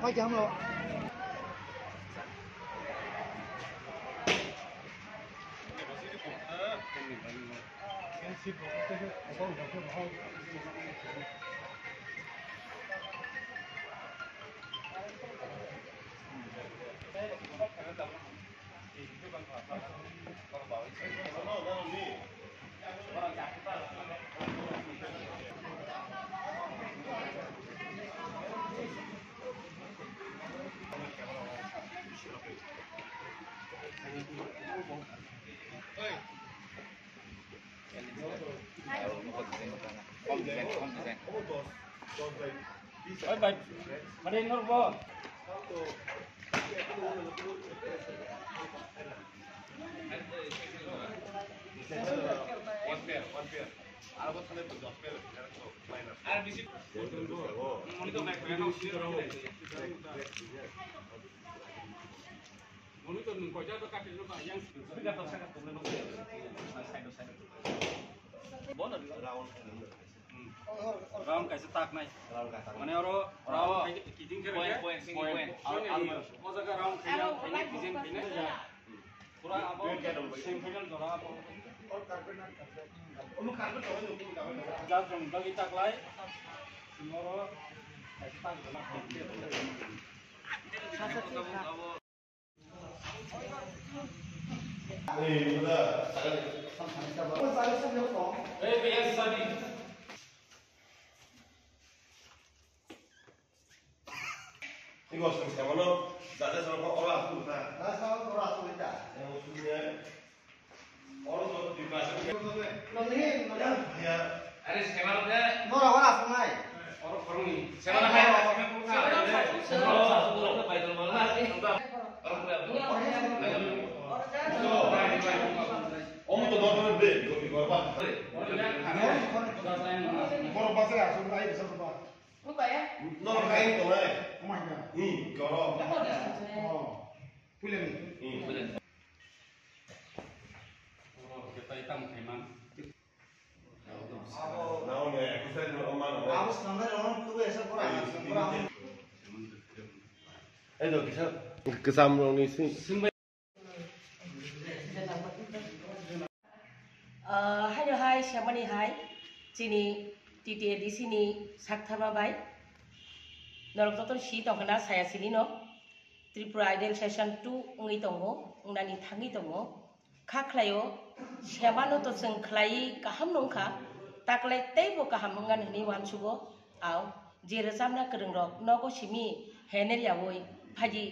开奖了。Ôi bà đi nó vô. One pair. আর বছরে 10 pair আর বেশি মনে তো নাই মনে তো কয়টা তো কাটে না ইয়াং সুবিধা তো সাকা তোমরা নো সাইড বল রাউন্ড কাইছে তাক নাই মানে ওর রাউন্ড কিজিং করে পয়েন্ট ও জায়গা রাউন্ড খাইনা কিজিং খাইনা পুরা আবো সেমিফাইনাল ধরা আবো और कार्पेट ना ओनु कार्पेट हो जो जा जम दगी ताकलाय मोरो ऐसा गला ए उदा सारे सब हो ए भैया सादी 이거 지금 세번호 나대서 어라 아프다 나서 어라 아프다 무슨 orang tu di pasar ni, ya. Ada sekarang ada. Nora mana sungai? Orang ni. Sekarang ada. Sekarang satu bulan tu bayar malah ni. Orang tu dua tahun lebih, dua minggu apa? Orang pasar sungai bisa berapa? Berapa ya? Nora kain tu lah. Mana? Kalau. Oh, pulen ni. Pulen. Hitam kaiman. Naon ya, aku saya orang mana? Aku sebenarnya orang tu biasa kurang. Itu kita kesam orang ni sih. Hai siapa nih hai? Sini titi di sini sakthama bay. Nolok totor si tongkana saya sini no. Tripura Idol Session 2 ngi tongo, nani thangi tongo. Kaklayo siapa no to seng klai kaham nongka taklai tebo kaham ngan ni wan sugo au je rezam na kereng rok nogo simi hener ya woi phaji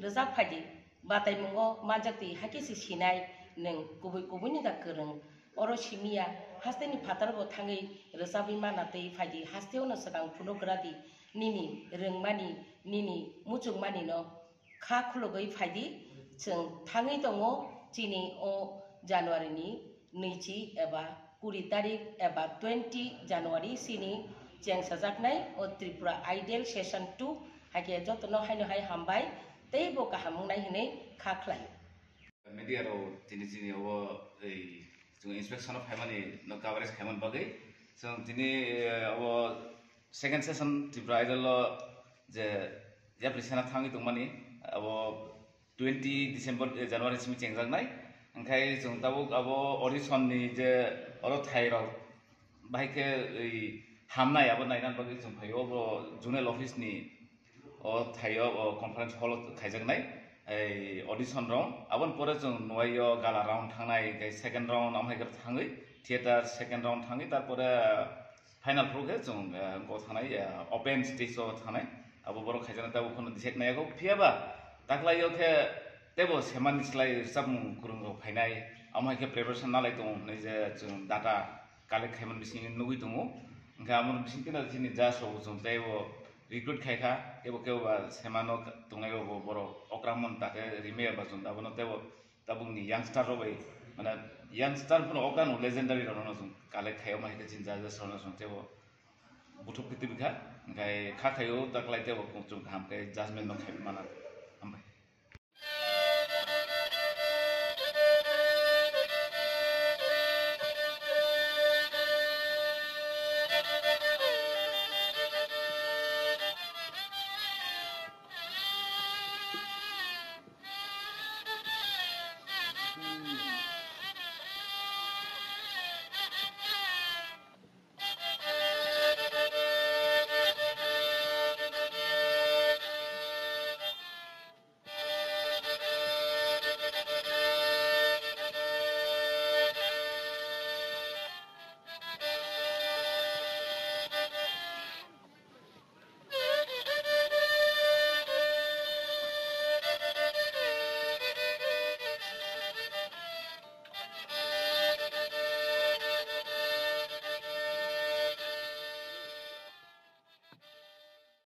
rezap phaji batai mungo manjakti haki si sinai neng kubui ni da kereng oro simia haste ni phatar bo thangi rezabi manate phaji hasteo no sakang phuno gradi nini rengmani nini muchung mani no kha khulogoi phaji seng thangi tongo chini o Januari ni niji eba 20 tarik eba 20 Januari sini jeng sajaknai o Tripura Idol Session 2 hake jotono haino hai hambai teibo kahamung nai hine khaklai media ro tini o ei jung inspection of hamani no coverage haman bagai so tini o second session Tripura Idol lo je application thangi tungmani abo 20 December January simi chengjaknai angkai jung tabuk abo audition ni je oro thairo baike ei hamnai abo nainan bagi jung phayo abo zonal office ni o thayo conference hall khaijaknai ei audition round abon pore jung noyo gala round thangnai kai second round amhai gar thangai theater second round thangai tarpore final pro ke jung go thanai open stage o thanai abo boro khaijaknai tabo khono diseknai go phiaba taklayo ke tebo seman slai sabmu kurungo phainai amai ke preparation nalai dong nei je jung data collect khaiman bising nugui dong engka amon bising kena sini ja so jung tebo recruit khaika tebo keba semano tungai go boro okramon take rime ba jung abono tebo tabung ni youngster robai mana youngster puno okan legendary rono jung collect khayo mai ke jinja ja sono jung tebo buthuk kitibika engkai kha khayo taklai tebo jung ham ke judgment no khai mana